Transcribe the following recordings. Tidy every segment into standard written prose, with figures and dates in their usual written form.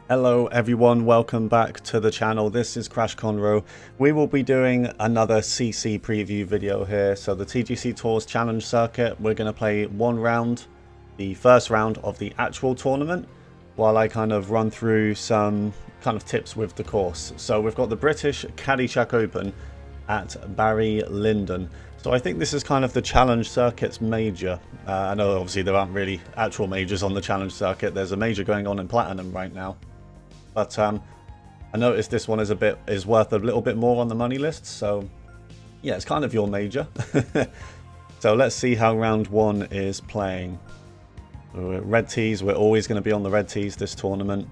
Hello everyone, welcome back to the channel. This is Crash Conroe. We will be doing another CC preview video here. So the TGC Tours Challenge Circuit, we're going to play one round, the first round of the actual tournament, while I kind of run through some kind of tips with the course. So we've got the British Caddyshack Open at Barry Lyndon. So I think this is kind of the Challenge Circuit's major. I know obviously there aren't really actual majors on the Challenge Circuit. There's a major going on in Platinum right now. But I noticed this one is worth a little bit more on the money list, so yeah, it's kind of your major. So let's see how round one is playing. Red tees, we're always going to be on the red tees this tournament.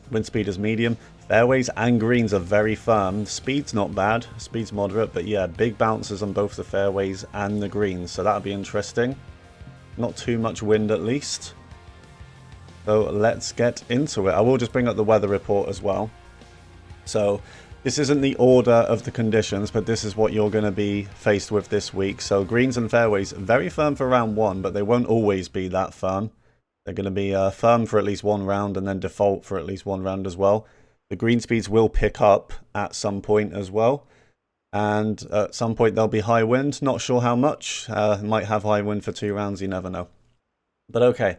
Wind speed is medium. Fairways and greens are very firm. Speed's not bad, speed's moderate, but yeah, big bounces on both the fairways and the greens, so that'll be interesting. Not too much wind at least. So let's get into it. I will just bring up the weather report as well. So this isn't the order of the conditions, but this is what you're going to be faced with this week. So greens and fairways, very firm for round one, but they won't always be that firm. They're going to be firm for at least one round and then default for at least one round as well. The green speeds will pick up at some point as well. And at some point there'll be high wind. Not sure how much. Might have high wind for 2 rounds, you never know. But okay.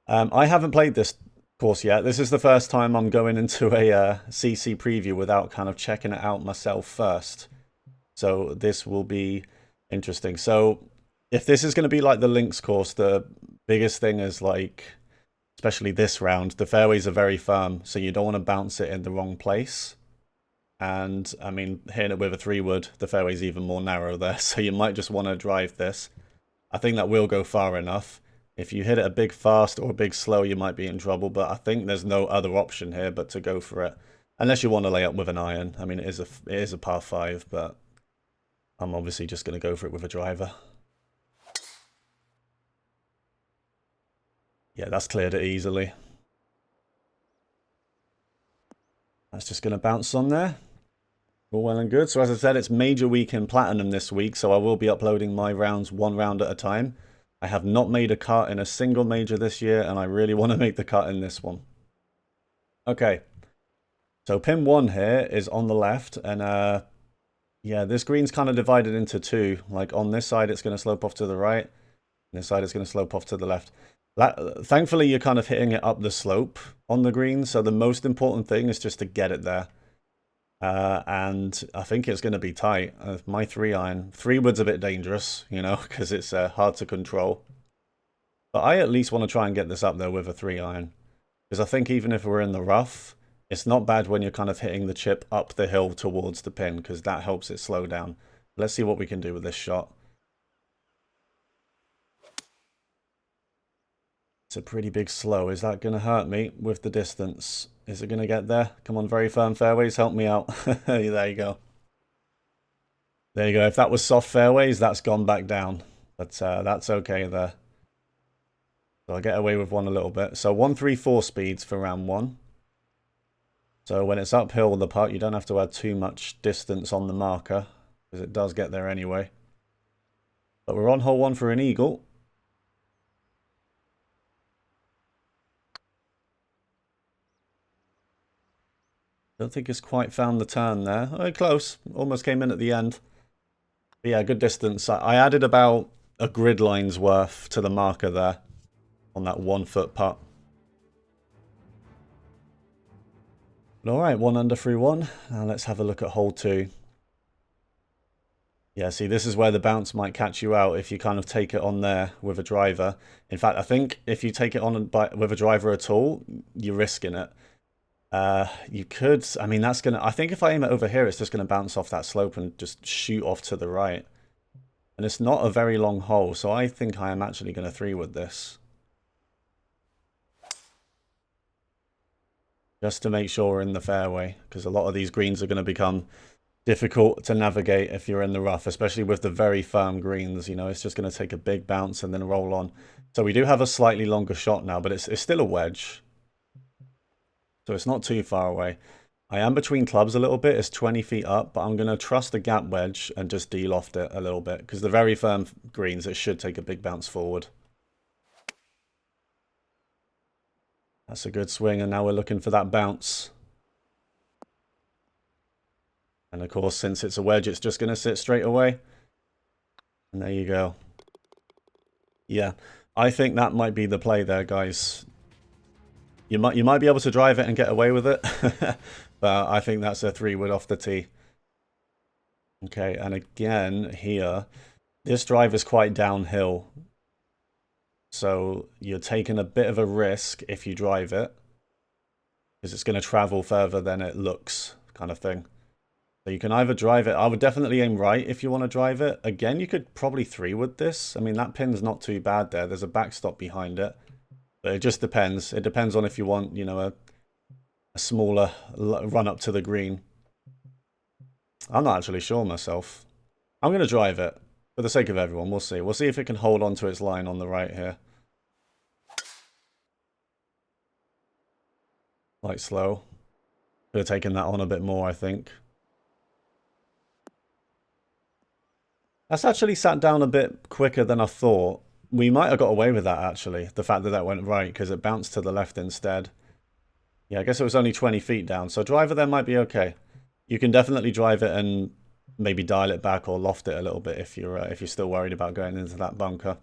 I haven't played this course yet. This is the first time I'm going into a CC preview without kind of checking it out myself first. So this will be interesting. So if this is going to be like the links course, the biggest thing is like, especially this round, the fairways are very firm. So you don't want to bounce it in the wrong place. And I mean, hitting it with a 3-wood, the fairway's even more narrow there. So you might just want to drive this. I think that will go far enough. If you hit it a big fast or a big slow, you might be in trouble, but I think there's no other option here but to go for it. Unless you want to lay up with an iron. I mean, it is a par 5, but I'm obviously just going to go for it with a driver. Yeah, that's cleared it easily. That's just going to bounce on there. All well and good. So as I said, it's major week in Platinum this week, so I will be uploading my rounds one round at a time. I have not made a cut in a single major this year, and I really want to make the cut in this one. Okay. So pin 1 here is on the left, and yeah, this green's kind of divided into two. Like on this side, it's going to slope off to the right. And this side is going to slope off to the left. Thankfully, you're kind of hitting it up the slope on the green, so the most important thing is just to get it there. And I think it's going to be tight. My 3-iron. 3-wood's a bit dangerous, you know, because it's hard to control. But I at least want to try and get this up there with a 3-iron. Because I think even if we're in the rough, it's not bad when you're kind of hitting the chip up the hill towards the pin, because that helps it slow down. Let's see what we can do with this shot. It's a pretty big slow. Is that going to hurt me with the distance? Is it going to get there? Come on, very firm fairways. Help me out. There you go. There you go. If that was soft fairways, that's gone back down. But that's okay there. So I'll get away with one a little bit. So 134 speeds for round one. So when it's uphill with the putt, you don't have to add too much distance on the marker, because it does get there anyway. But we're on hole 1 for an eagle. Don't think it's quite found the turn there. Oh, close. Almost came in at the end. But yeah, good distance. I added about a grid line's worth to the marker there on that 1-foot putt. But alright, 1 under through 1. Now let's have a look at hole 2. Yeah, see, this is where the bounce might catch you out if you kind of take it on there with a driver. In fact, I think if you take it on with a driver at all, you're risking it. You could, I mean, that's going to, I think if I aim it over here, it's just going to bounce off that slope and just shoot off to the right. And it's not a very long hole, so I think I am actually going to 3-wood this. Just to make sure we're in the fairway, because a lot of these greens are going to become difficult to navigate if you're in the rough, especially with the very firm greens. You know, it's just going to take a big bounce and then roll on. So we do have a slightly longer shot now, but it's still a wedge. So it's not too far away. I am between clubs a little bit. It's 20 feet up, but I'm going to trust the gap wedge and just de-loft it a little bit, because the very firm greens, it should take a big bounce forward. That's a good swing, and now we're looking for that bounce. And of course, since it's a wedge, it's just going to sit straight away. And there you go. Yeah, I think that might be the play there, guys. You might be able to drive it and get away with it, but I think that's a 3-wood off the tee. Okay, and again here, this drive is quite downhill. So you're taking a bit of a risk if you drive it, because it's going to travel further than it looks, kind of thing. So you can either drive it. I would definitely aim right if you want to drive it. Again, you could probably 3-wood this. I mean, that pin's not too bad there. There's a backstop behind it. But it just depends. It depends on if you want, you know, a smaller run up to the green. I'm not actually sure myself. I'm going to drive it for the sake of everyone. We'll see. We'll see if it can hold on to its line on the right here. Quite slow. Could have taken that on a bit more, I think. That's actually sat down a bit quicker than I thought. We might have got away with that, actually. The fact that that went right, because it bounced to the left instead. Yeah, I guess it was only 20 feet down. So driver there might be okay. You can definitely drive it and maybe dial it back or loft it a little bit if you're still worried about going into that bunker.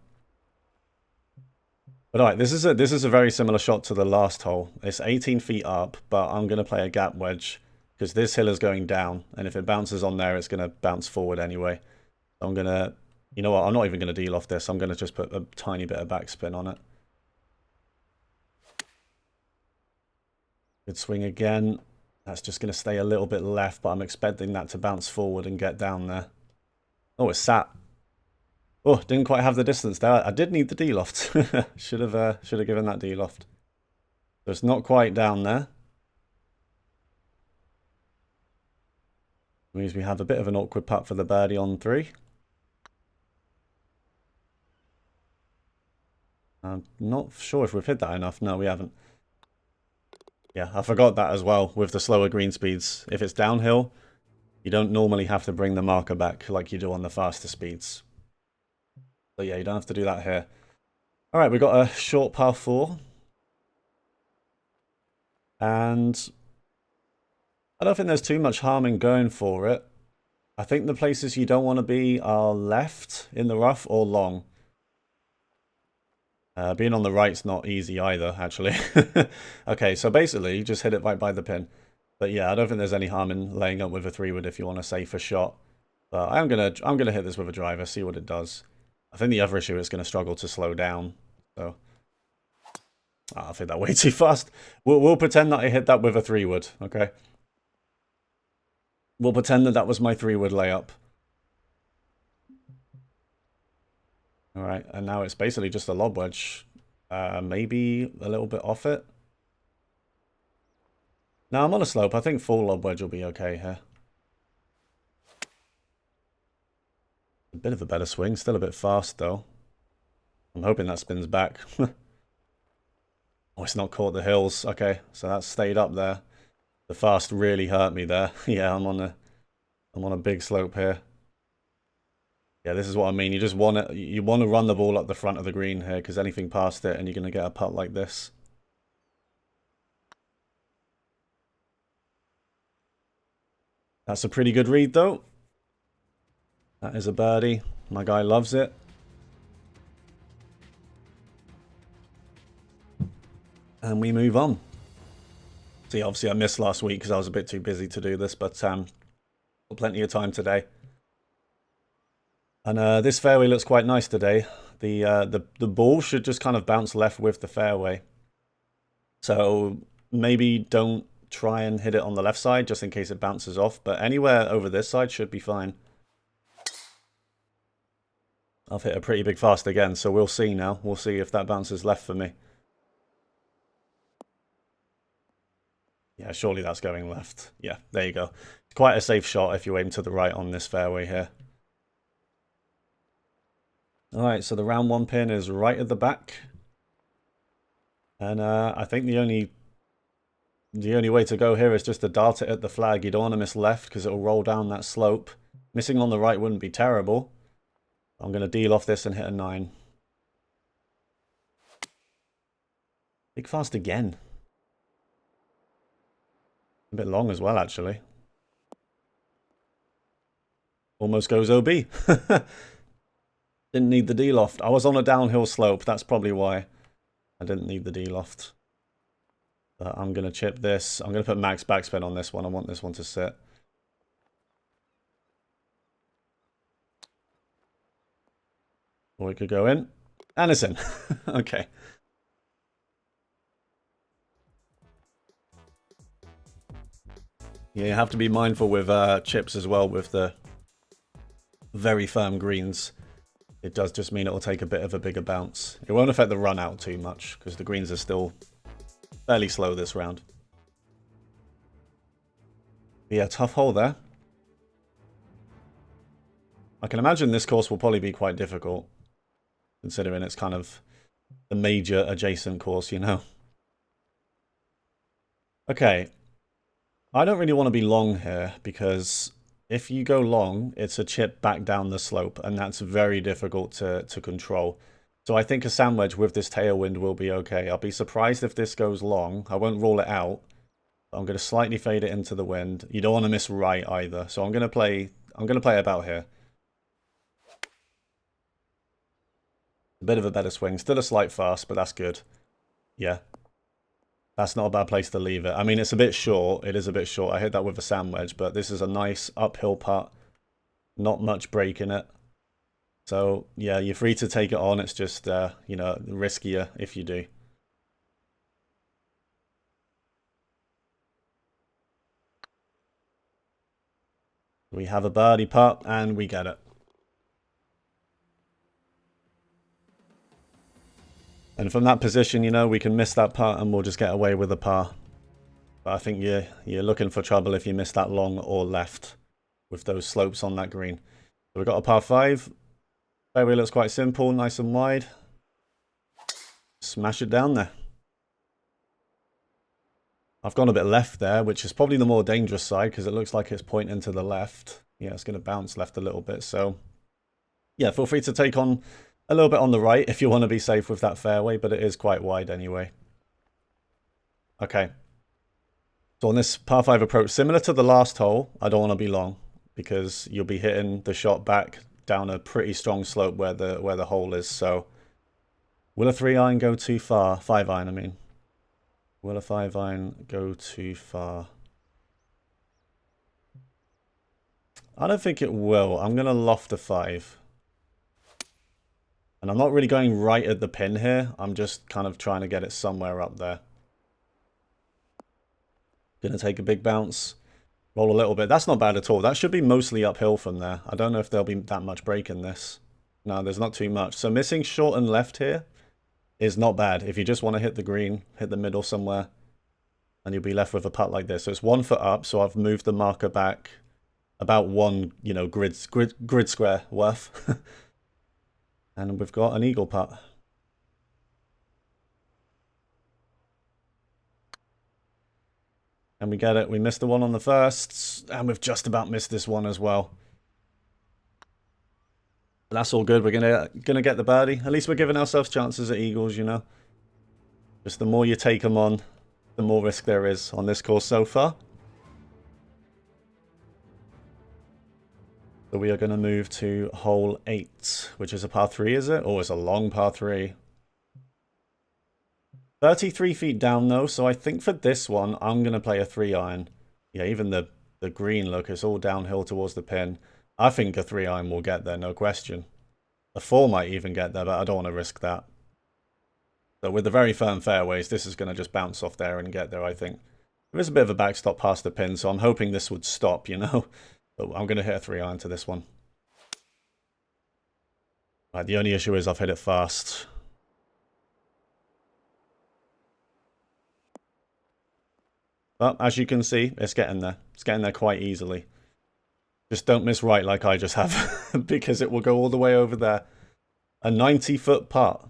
But alright, this is a very similar shot to the last hole. It's 18 feet up, but I'm going to play a gap wedge because this hill is going down, and if it bounces on there, it's going to bounce forward anyway. I'm going to, you know what, I'm not even going to de-loft this. I'm going to just put a tiny bit of backspin on it. Good swing again. That's just going to stay a little bit left, but I'm expecting that to bounce forward and get down there. Oh, it's sat. Oh, didn't quite have the distance there. I did need the de-loft. should have given that de-loft. So it's not quite down there. Means we have a bit of an awkward putt for the birdie on 3. I'm not sure if we've hit that enough. No, we haven't. Yeah, I forgot that as well with the slower green speeds. If it's downhill, you don't normally have to bring the marker back like you do on the faster speeds. So yeah, you don't have to do that here. All right, we've got a short par 4. And I don't think there's too much harm in going for it. I think the places you don't want to be are left in the rough or long. Being on the right's not easy either, actually. Okay, so basically, just hit it right by the pin. But yeah, I don't think there's any harm in laying up with a 3-wood if you want a safer shot. But I'm gonna hit this with a driver, see what it does. I think the other issue is going to struggle to slow down. So I think that way too fast. We'll pretend that I hit that with a 3-wood, okay? We'll pretend that that was my 3-wood layup. All right, and now it's basically just a lob wedge. Maybe a little bit off it. No, I'm on a slope. I think full lob wedge will be okay here. A bit of a better swing. Still a bit fast, though. I'm hoping that spins back. Oh, it's not caught the hills. Okay, so that stayed up there. The fast really hurt me there. Yeah, I'm on a big slope here. Yeah, this is what I mean. You just want it. You want to run the ball up the front of the green here, because anything past it, and you're going to get a putt like this. That's a pretty good read, though. That is a birdie. My guy loves it. And we move on. See, obviously I missed last week because I was a bit too busy to do this, but plenty of time today. And this fairway looks quite nice today. The ball should just kind of bounce left with the fairway. So maybe don't try and hit it on the left side just in case it bounces off. But anywhere over this side should be fine. I've hit a pretty big fast again, so we'll see now. We'll see if that bounces left for me. Yeah, surely that's going left. Yeah, there you go. It's quite a safe shot if you aim to the right on this fairway here. Alright, so the round 1 pin is right at the back. And I think the only way to go here is just to dart it at the flag. You don't want to miss left because it'll roll down that slope. Missing on the right wouldn't be terrible. I'm going to deal off this and hit a 9. Big fast again. A bit long as well, actually. Almost goes OB. Didn't need the D-loft. I was on a downhill slope. That's probably why I didn't need the D-loft. But I'm going to chip this. I'm going to put max backspin on this one. I want this one to sit. Or we could go in. And it's in. Okay. Yeah, you have to be mindful with chips as well with the very firm greens. It does just mean it will take a bit of a bigger bounce. It won't affect the run out too much because the greens are still fairly slow this round. But yeah, tough hole there. I can imagine this course will probably be quite difficult, considering it's kind of the major adjacent course, you know. Okay. I don't really want to be long here because if you go long, it's a chip back down the slope, and that's very difficult to control. So I think a sand wedge with this tailwind will be okay. I'll be surprised if this goes long. I won't rule it out. I'm going to slightly fade it into the wind. You don't want to miss right either. So I'm going to play about here. A bit of a better swing. Still a slight fast, but that's good. Yeah. That's not a bad place to leave it. I mean, it's a bit short. It is a bit short. I hit that with a sand wedge, but this is a nice uphill putt. Not much break in it. So, yeah, you're free to take it on. It's just, you know, riskier if you do. We have a birdie putt, and we get it. And from that position, you know, we can miss that putt, and we'll just get away with a par. But I think you're looking for trouble if you miss that long or left with those slopes on that green. So we've got a par 5. Fairway looks quite simple, nice and wide. Smash it down there. I've gone a bit left there, which is probably the more dangerous side because it looks like it's pointing to the left. Yeah, it's going to bounce left a little bit. So, yeah, feel free to take on a little bit on the right if you want to be safe with that fairway, but it is quite wide anyway. Okay. So on this par 5 approach, similar to the last hole, I don't want to be long because you'll be hitting the shot back down a pretty strong slope where the hole is. So will a 3-iron go too far? 5-iron, I mean. Will a 5-iron go too far? I don't think it will. I'm going to loft a 5. And I'm not really going right at the pin here. I'm just kind of trying to get it somewhere up there. Going to take a big bounce. Roll a little bit. That's not bad at all. That should be mostly uphill from there. I don't know if there'll be that much break in this. No, there's not too much. So missing short and left here is not bad. If you just want to hit the green, hit the middle somewhere, and you'll be left with a putt like this. So it's 1 foot up, so I've moved the marker back about 1, you know, grid square worth. And we've got an eagle putt. And we get it. We missed the one on the first, and we've just about missed this one as well. But that's all good. We're gonna get the birdie. At least we're giving ourselves chances at eagles, you know. Just the more you take them on, the more risk there is on this course so far. So we are going to move to hole 8, which is a par 3, is it? Oh, it's a long par 3. 33 feet down, though, so I think for this one, I'm going to play a 3-iron. Yeah, even the green, look, it's all downhill towards the pin. I think a 3-iron will get there, no question. A 4 might even get there, but I don't want to risk that. So with the very firm fairways, this is going to just bounce off there and get there, I think. There is a bit of a backstop past the pin, so I'm hoping this would stop, you know. But I'm going to hit a 3-iron to this one. Right, the only issue is I've hit it fast. But as you can see, it's getting there. It's getting there quite easily. Just don't miss right like I just have, because it will go all the way over there. A 90-foot putt.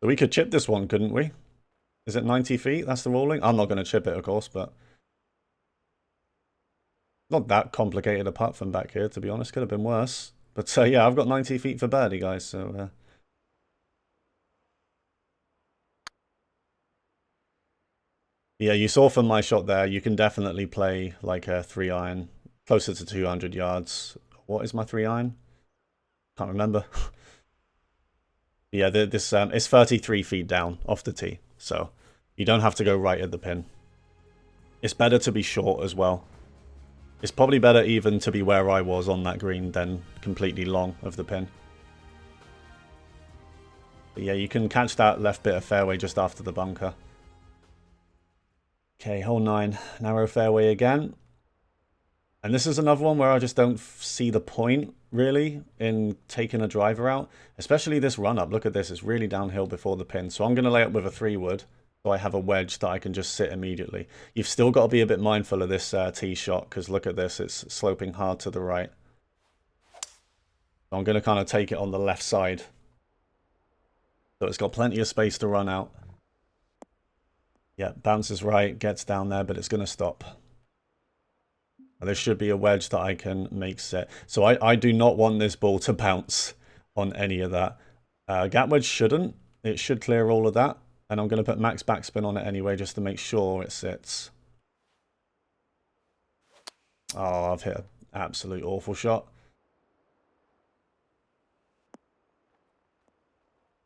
So we could chip this one, couldn't we? Is it 90 feet? That's the ruling? I'm not going to chip it, of course, but... Not that complicated a putt from back here, to be honest. Could have been worse. But yeah, I've got 90 feet for birdie, guys. So Yeah, you saw from my shot there, you can definitely play like a 3-iron closer to 200 yards. What is my 3-iron? Can't remember. Yeah, this it's 33 feet down off the tee, so you don't have to go right at the pin. It's better to be short as well. It's probably better even to be where I was on that green than completely long of the pin. But yeah, you can catch that left bit of fairway just after the bunker. Okay, hole 9, narrow fairway again. And this is another one where I just don't see the point, really, in taking a driver out. Especially this run-up. Look at this. It's really downhill before the pin. So I'm going to lay up with a 3-wood. So I have a wedge that I can just sit immediately. You've still got to be a bit mindful of this tee shot. Because look at this. It's sloping hard to the right. So I'm going to kind of take it on the left side. So it's got plenty of space to run out. Yeah, bounces right. Gets down there. But it's going to stop. There should be a wedge that I can make set. So I do not want this ball to bounce on any of that. Gap wedge shouldn't. It should clear all of that. And I'm going to put max backspin on it anyway just to make sure it sits. Oh, I've hit an absolute awful shot.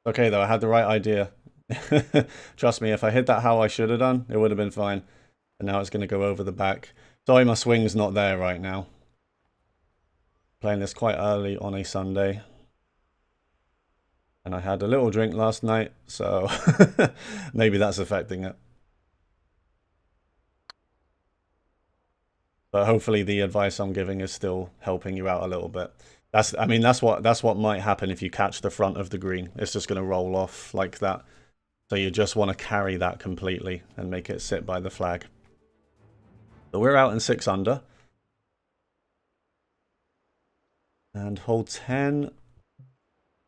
Okay, though, I had the right idea. Trust me, if I hit that how I should have done, it would have been fine. And now it's going to go over the back. Sorry, my swing's not there right now. Playing this quite early on a Sunday. And I had a little drink last night, so maybe that's affecting it. But hopefully the advice I'm giving is still helping you out a little bit. That's what might happen if you catch the front of the green. It's just going to roll off like that. So you just want to carry that completely and make it sit by the flag. So we're out in 6 under. And hole 10.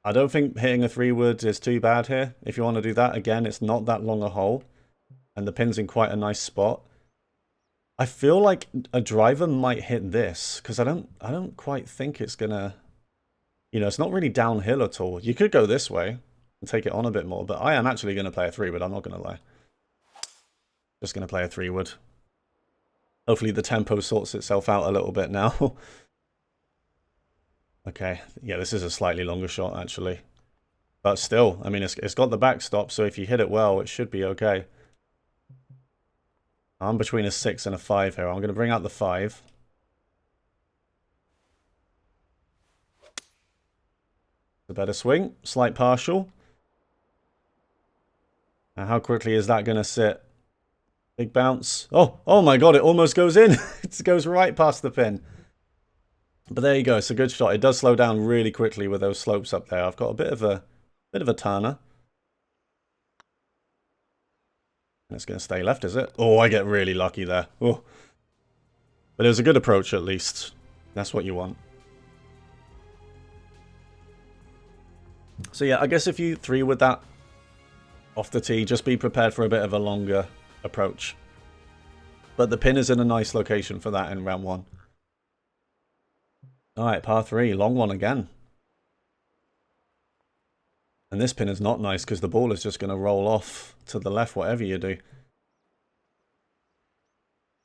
I don't think hitting a 3-wood is too bad here. If you want to do that, again, it's not that long a hole. And the pin's in quite a nice spot. I feel like a driver might hit this. Because I don't quite think it's going to... You know, it's not really downhill at all. You could go this way and take it on a bit more. But I am actually going to play a 3-wood. I'm not going to lie. Just going to play a 3-wood. Hopefully the tempo sorts itself out a little bit now. Okay, yeah, this is a slightly longer shot, actually. But still, I mean, it's got the backstop, so if you hit it well, it should be okay. I'm between a 6 and a 5 here. I'm going to bring out the 5. The better swing. Slight partial. Now, how quickly is that going to sit? Big bounce. Oh my god, it almost goes in. It goes right past the pin. But there you go, it's a good shot. It does slow down really quickly with those slopes up there. I've got a bit of a turner. And it's going to stay left, is it? Oh, I get really lucky there. Oh. But it was a good approach at least. That's what you want. So yeah, I guess if you 3-wood that off the tee, just be prepared for a bit of a longer approach. But the pin is in a nice location for that in round 1. Alright, par 3, long one again. And this pin is not nice because the ball is just going to roll off to the left, whatever you do.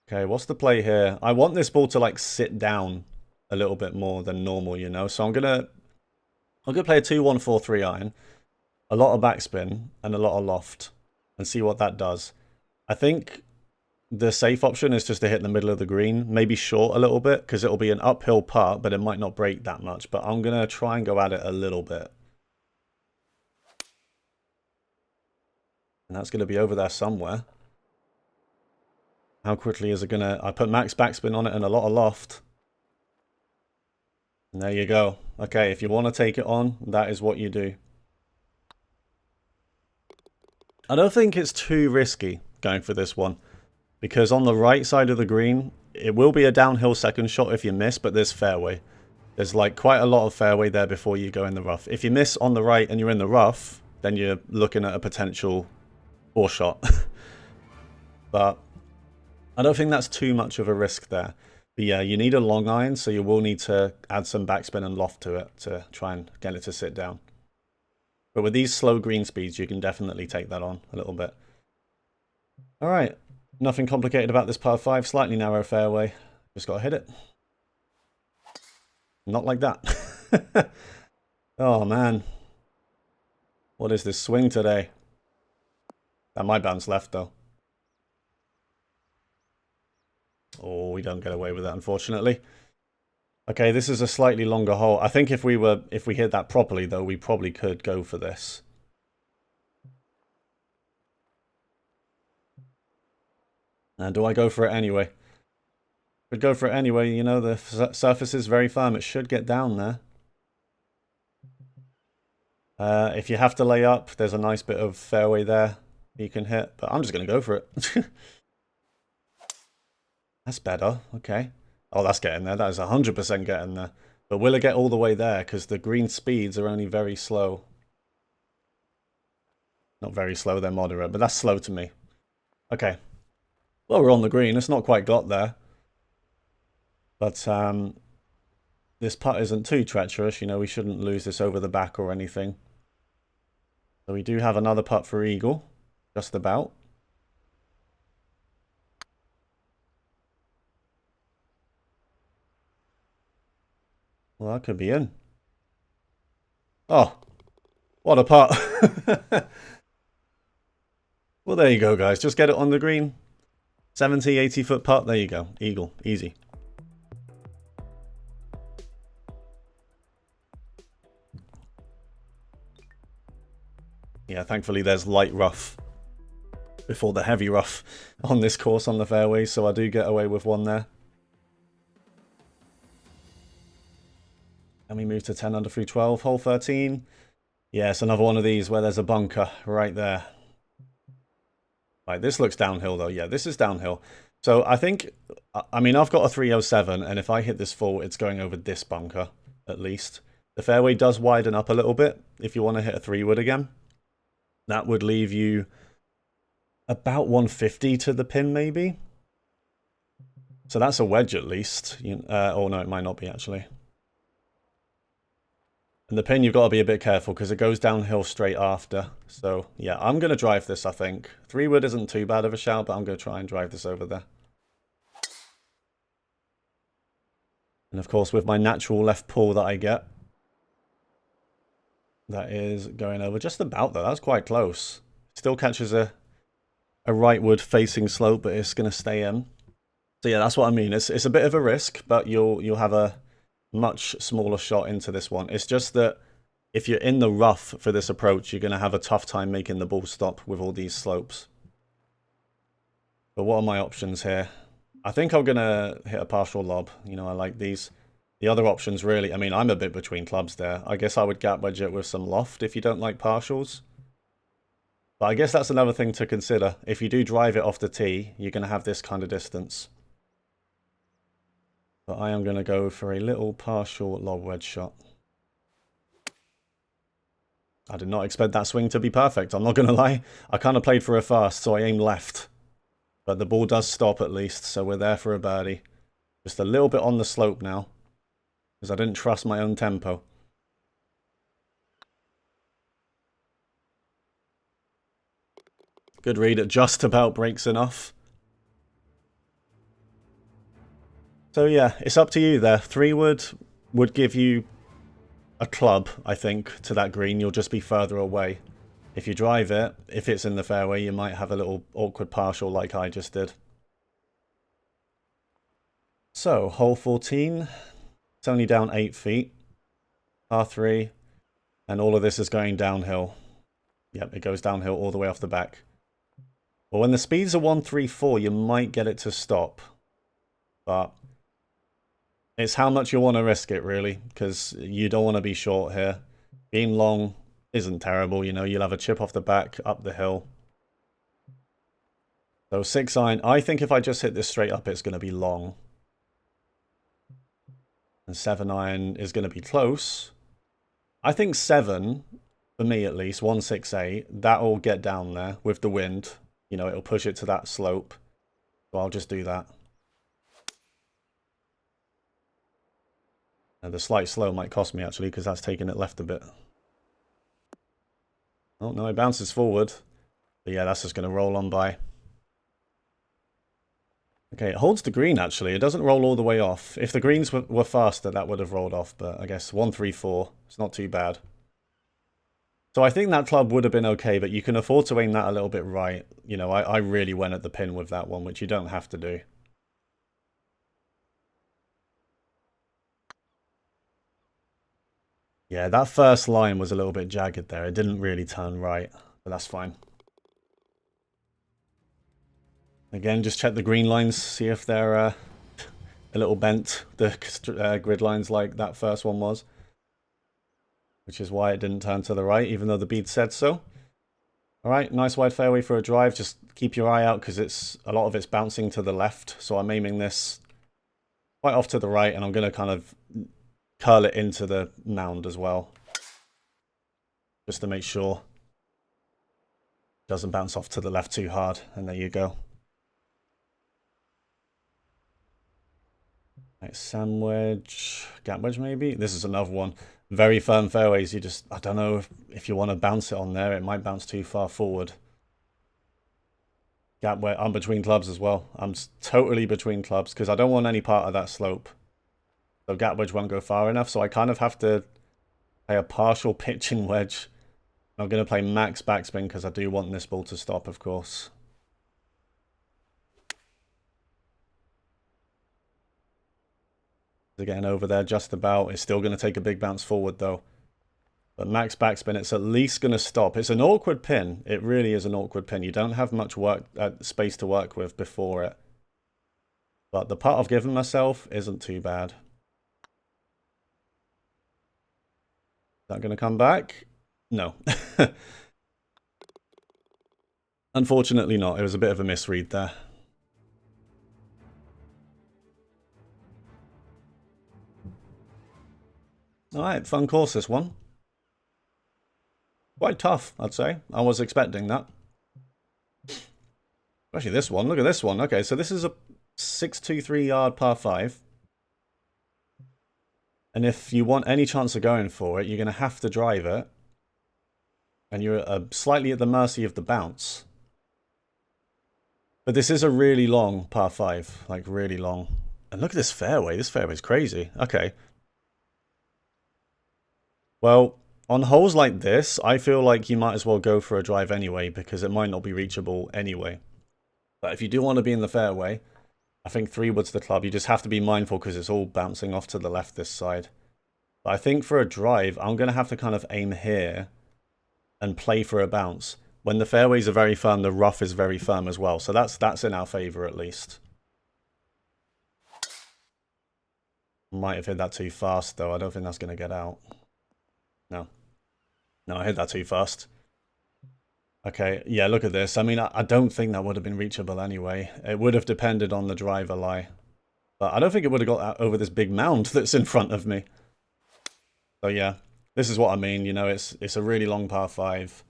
Okay, what's the play here? I want this ball to like sit down a little bit more than normal, you know. So I'm gonna play a 2-1-4 3-iron, a lot of backspin and a lot of loft, and see what that does. I think the safe option is just to hit the middle of the green, maybe short a little bit, because it'll be an uphill putt, but it might not break that much. But I'm going to try and go at it a little bit. And that's going to be over there somewhere. How quickly is it going to... I put max backspin on it and a lot of loft. And there you go. Okay, if you want to take it on, that is what you do. I don't think it's too risky going for this one. Because on the right side of the green, it will be a downhill second shot if you miss, but there's fairway. There's like quite a lot of fairway there before you go in the rough. If you miss on the right and you're in the rough, then you're looking at a potential 4-shot. But I don't think that's too much of a risk there. But yeah, you need a long iron, so you will need to add some backspin and loft to it to try and get it to sit down. But with these slow green speeds, you can definitely take that on a little bit. All right. Nothing complicated about this par 5. Slightly narrow fairway. Just got to hit it. Not like that. Oh, man. What is this swing today? That might bounce left, though. Oh, we don't get away with that, unfortunately. Okay, this is a slightly longer hole. I think if we hit that properly, though, we probably could go for this. And do I go for it anyway? Would go for it anyway. You know, the surface is very firm. It should get down there. If you have to lay up, there's a nice bit of fairway there you can hit. But I'm just going to go for it. That's better. Okay. Oh, that's getting there. That is 100% getting there. But will it get all the way there? Because the green speeds are only very slow. Not very slow, they're moderate. But that's slow to me. Okay. Well, we're on the green. It's not quite got there. But this putt isn't too treacherous. You know, we shouldn't lose this over the back or anything. So we do have another putt for eagle. Just about. Well, that could be in. Oh, what a putt. Well, there you go, guys. Just get it on the green. 70, 80-foot putt. There you go. Eagle. Easy. Yeah, thankfully there's light rough before the heavy rough on this course on the fairways, so I do get away with one there. And we move to 10 under through 12, hole 13. Yeah, it's another one of these where there's a bunker right there. Right, this looks downhill though. Yeah, this is downhill. So I think, I mean, I've got a 307, and if I hit this full, it's going over this bunker, at least. The fairway does widen up a little bit if you want to hit a 3-wood again. That would leave you about 150 to the pin, maybe. So that's a wedge at least. Oh, no, it might not be, actually. And the pin, you've got to be a bit careful because it goes downhill straight after. So, yeah, I'm going to drive this, I think. 3-wood isn't too bad of a shout, but I'm going to try and drive this over there. And, of course, with my natural left pull that I get, that is going over just about, though. That's quite close. Still catches a rightward facing slope, but it's going to stay in. So, yeah, that's what I mean. It's a bit of a risk, but you'll have a much smaller shot into this one. It's just that if you're in the rough for this approach, you're going to have a tough time making the ball stop with all these slopes. But what are my options here? I think I'm going to hit a partial lob. You know, I like these. The other options really, I mean, I'm a bit between clubs there. I guess I would gap wedge it with some loft if you don't like partials. But I guess that's another thing to consider. If you do drive it off the tee, you're going to have this kind of distance. But I am going to go for a little partial lob wedge shot. I did not expect that swing to be perfect, I'm not going to lie. I kind of played for a fast, so I aimed left. But the ball does stop at least, so we're there for a birdie. Just a little bit on the slope now, because I didn't trust my own tempo. Good read, it just about breaks enough. So yeah, it's up to you there. 3-wood would give you a club, I think, to that green. You'll just be further away. If you drive it, if it's in the fairway, you might have a little awkward partial like I just did. So, hole 14. It's only down 8 feet. Par 3. And all of this is going downhill. Yep, it goes downhill all the way off the back. Well, when the speeds are 134, you might get it to stop. But it's how much you want to risk it, really, because you don't want to be short here. Being long isn't terrible, you know, you'll have a chip off the back, up the hill. So 6-iron, I think if I just hit this straight up, it's going to be long. And 7-iron is going to be close. I think 7, for me at least, 168, that'll get down there with the wind. You know, it'll push it to that slope. So I'll just do that. And the slight slow might cost me, actually, because that's taking it left a bit. Oh, no, it bounces forward. But yeah, that's just going to roll on by. Okay, it holds the green actually. It doesn't roll all the way off. If the greens were faster, that would have rolled off, but I guess 1, 3, 4. It's not too bad. So I think that club would have been okay, but you can afford to aim that a little bit right. You know, I really went at the pin with that one, which you don't have to do. Yeah, that first line was a little bit jagged there. It didn't really turn right, but that's fine. Again, just check the green lines, see if they're a little bent, the grid lines like that first one was. Which is why it didn't turn to the right, even though the bead said so. Alright, nice wide fairway for a drive. Just keep your eye out because a lot of it's bouncing to the left. So I'm aiming this quite off to the right, and I'm going to kind of curl it into the mound as well. Just to make sure it doesn't bounce off to the left too hard. And there you go. Right, sand wedge, gap wedge maybe. This is another one. Very firm fairways. You just, I don't know if you want to bounce it on there. It might bounce too far forward. Gap wedge. I'm between clubs as well. I'm totally between clubs because I don't want any part of that slope. So gap wedge won't go far enough. So I kind of have to play a partial pitching wedge. I'm going to play max backspin because I do want this ball to stop, of course. Getting over there just about. It's still going to take a big bounce forward though. But max backspin, it's at least going to stop. It's an awkward pin. It really is an awkward pin. You don't have much space to work with before it. But the putt I've given myself isn't too bad. Is that going to come back? No. Unfortunately not. It was a bit of a misread there. Alright, fun course this one. Quite tough, I'd say. I was expecting that. Especially this one. Look at this one. Okay, so this is a 623 yard par 5. And if you want any chance of going for it, you're going to have to drive it. And you're slightly at the mercy of the bounce. But this is a really long par 5. Like, really long. And look at this fairway. This fairway's crazy. Okay. Well, on holes like this, I feel like you might as well go for a drive anyway, because it might not be reachable anyway. But if you do want to be in the fairway, I think 3-wood's the club. You just have to be mindful because it's all bouncing off to the left this side. But I think for a drive, I'm going to have to kind of aim here and play for a bounce. When the fairways are very firm, the rough is very firm as well. So that's in our favour at least. Might have hit that too fast though. I don't think that's going to get out. No. No, I hit that too fast. Okay, yeah, look at this. I mean, I don't think that would have been reachable anyway. It would have depended on the driver lie. But I don't think it would have got over this big mound that's in front of me. So yeah, this is what I mean. You know, it's a really long par 5.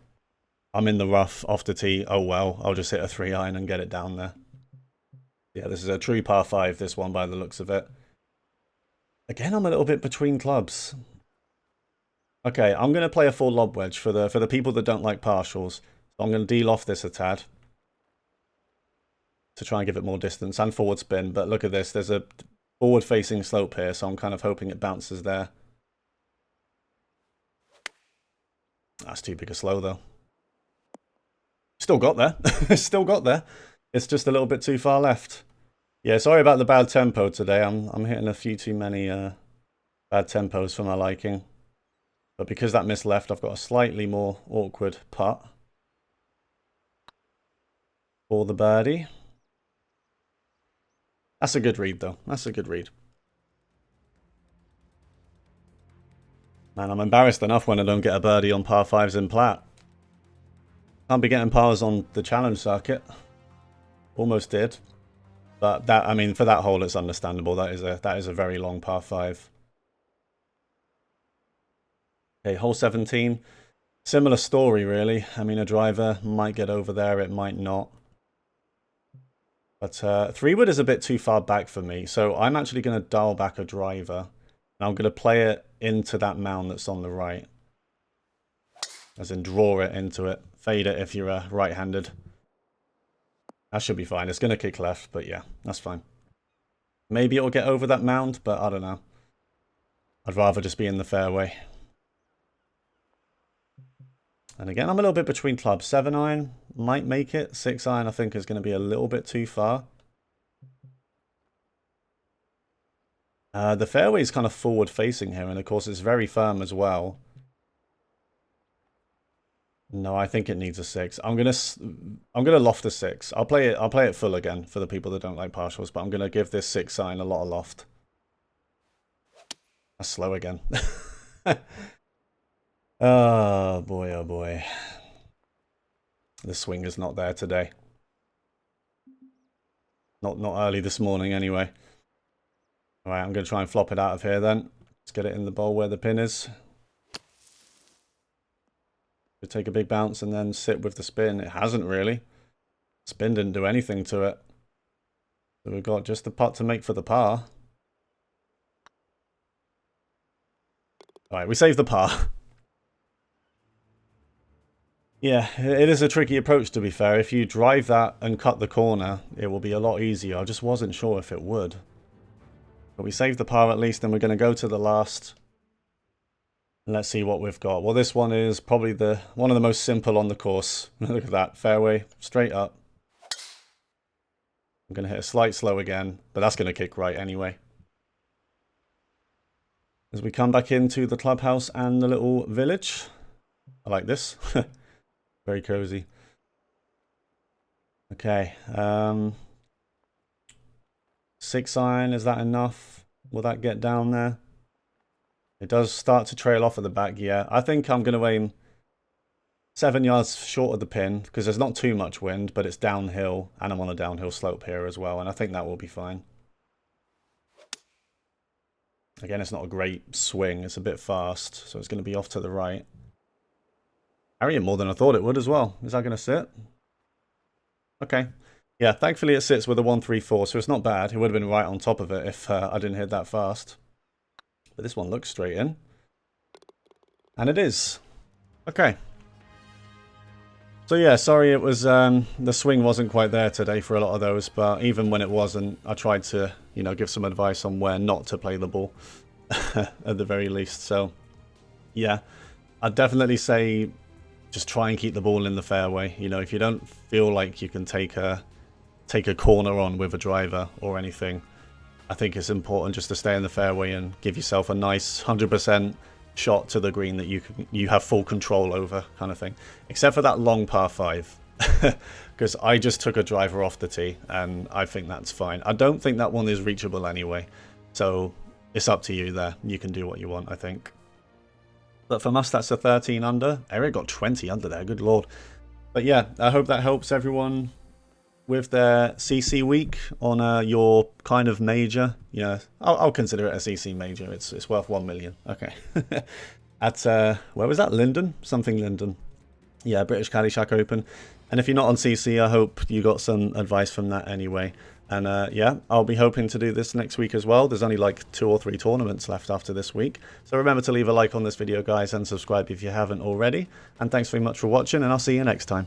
I'm in the rough off the tee. Oh well, I'll just hit a 3-iron and get it down there. Yeah, this is a true par 5, this one, by the looks of it. Again, I'm a little bit between clubs. Okay, I'm going to play a full lob wedge for the people that don't like partials. So I'm going to deal off this a tad to try and give it more distance and forward spin. But look at this. There's a forward-facing slope here, so I'm kind of hoping it bounces there. That's too big a slow, though. Still got there. Still got there. It's just a little bit too far left. Yeah, sorry about the bad tempo today. I'm hitting a few too many bad tempos for my liking. But because that missed left, I've got a slightly more awkward putt for the birdie. That's a good read, though. That's a good read. Man, I'm embarrassed enough when I don't get a birdie on par 5s in Platt. Can't be getting pars on the challenge circuit. Almost did. But that, I mean, for that hole, it's understandable. That is a very long par 5. Okay, hole 17. Similar story, really. I mean, a driver might get over there, it might not. But 3-wood is a bit too far back for me, so I'm actually going to dial back a driver. And I'm going to play it into that mound that's on the right. As in, draw it into it. Fade it if you're right-handed. That should be fine. It's going to kick left, but yeah, that's fine. Maybe it'll get over that mound, but I don't know. I'd rather just be in the fairway. And again, I'm a little bit between clubs. 7-iron might make it. 6-iron I think is going to be a little bit too far. The fairway is kind of forward facing here, and of course it's very firm as well. No, I think it needs a 6. I'm gonna loft a 6. I'll play it full again for the people that don't like partials, but I'm gonna give this 6-iron a lot of loft. That's slow again. Oh boy, oh boy. The swing is not there today. Not early this morning anyway. Alright, I'm gonna try and flop it out of here then. Let's get it in the bowl where the pin is. Take a big bounce and then sit with the spin. It hasn't really. Spin didn't do anything to it. So we've got just the putt to make for the par. Alright, we saved the par. Yeah, it is a tricky approach to be fair. If you drive that and cut the corner, it will be a lot easier. I just wasn't sure if it would. But we saved the par at least, and we're going to go to the last. Let's see what we've got. Well, this one is probably one of the most simple on the course. Look at that. Fairway, straight up. I'm going to hit a slight slow again, but that's going to kick right anyway. As we come back into the clubhouse and the little village. I like this. Very cozy. Okay. 6-iron, is that enough? Will that get down there? It does start to trail off at the back, yeah. I think I'm going to aim 7 yards short of the pin because there's not too much wind, but it's downhill and I'm on a downhill slope here as well, and I think that will be fine. Again, it's not a great swing. It's a bit fast, so it's going to be off to the right. Carrying more than I thought it would as well. Is that going to sit? Okay. Yeah, thankfully it sits with a 1-3-4, so it's not bad. It would have been right on top of it if I didn't hit that fast. But this one looks straight in. And it is. Okay. So yeah, sorry it was, the swing wasn't quite there today for a lot of those, but even when it wasn't, I tried to, you know, give some advice on where not to play the ball, at the very least. So, yeah, I'd definitely say just try and keep the ball in the fairway. You know, if you don't feel like you can take a corner on with a driver or anything, I think it's important just to stay in the fairway and give yourself a nice 100% shot to the green that you have full control over, kind of thing. Except for that long par 5, because I just took a driver off the tee, and I think that's fine. I don't think that one is reachable anyway, so it's up to you there. You can do what you want, I think. But from us, that's a 13 under. Eric got 20 under there, good lord. But yeah, I hope that helps everyone with their CC week on your kind of major. Yeah, I'll consider it a CC major. It's worth 1 million. Okay. At where was that? Lyndon? Something Lyndon. Yeah, British Caddyshack Open. And if you're not on CC, I hope you got some advice from that anyway. And yeah, I'll be hoping to do this next week as well. There's only like 2 or 3 tournaments left after this week. So remember to leave a like on this video, guys, and subscribe if you haven't already. And thanks very much for watching, and I'll see you next time.